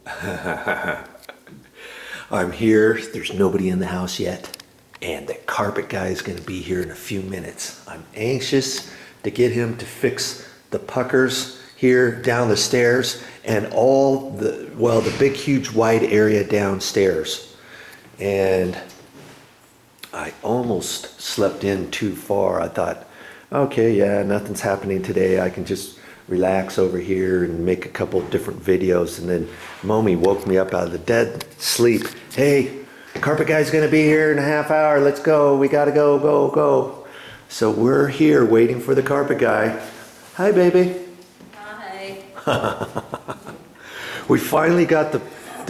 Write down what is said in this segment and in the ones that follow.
I'm here, there's nobody in the house yet, and the carpet guy is gonna be here in a few minutes. I'm anxious to get him to fix the puckers here down the stairs and all the, well, the big, huge, wide area downstairs. And I almost slept in too far. I thought, okay, yeah, nothing's happening today. I can just relax over here and make a couple different videos. And then Mommy woke me up out of the dead sleep. Hey, carpet guy's gonna be here in a half hour. Let's go. We gotta go. So we're here waiting for the carpet guy. Hi, baby. Hi. We finally got the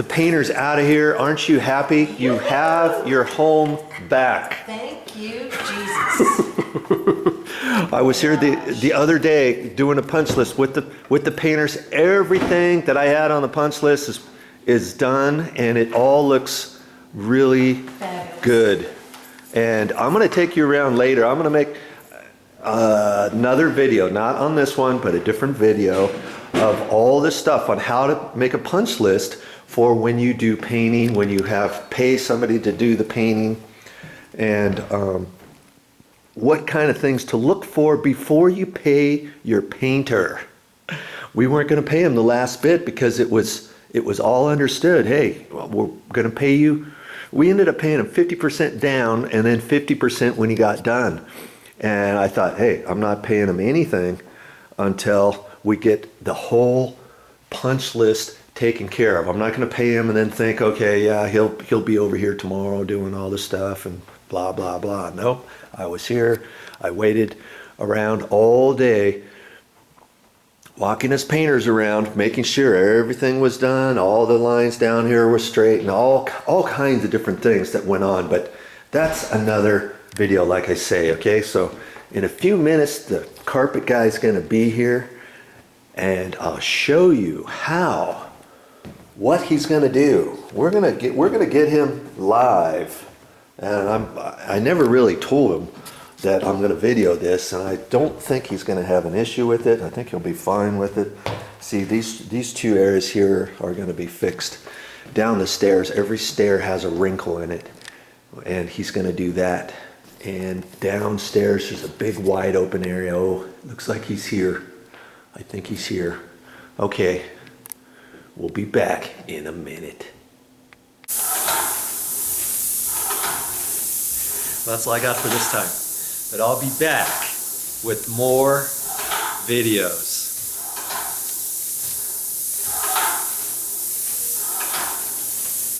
painters out of here. Aren't you happy? You have your home back. Thank you, Jesus. I was here the other day doing a punch list with the painters. Everything that I had on the punch list is done, and it all looks really Fabulous. good. And I'm going to take you around later. I'm going to make another video, not on this one, but a different video of all this stuff on how to make a punch list for when you do painting, when you pay somebody to do the painting, and what kind of things to look for before you pay your painter. We weren't going to pay him the last bit because it was all understood. Hey, well, we're going to pay you. We ended up paying him 50% down and then 50% when he got done. And I thought, hey, I'm not paying him anything until we get the whole punch list taken care of. I'm not going to pay him and then think, okay, yeah, he'll be over here tomorrow doing all this stuff and blah, blah, blah. Nope. I was here. I waited around all day, walking his painters around, making sure everything was done, all the lines down here were straight, and all kinds of different things that went on. But that's another video, like I say, okay? So in a few minutes, the carpet guy's gonna be here, and I'll show you what he's gonna do. We're gonna get him live. And I never really told him that I'm going to video this, and I don't think he's going to have an issue with it. I think he'll be fine with it. See, these two areas here are going to be fixed. Down the stairs, every stair has a wrinkle in it, and he's going to do that. And downstairs, there's a big wide open area. Oh, looks like he's here. I think he's here. Okay, we'll be back in a minute. That's all I got for this time. But I'll be back with more videos.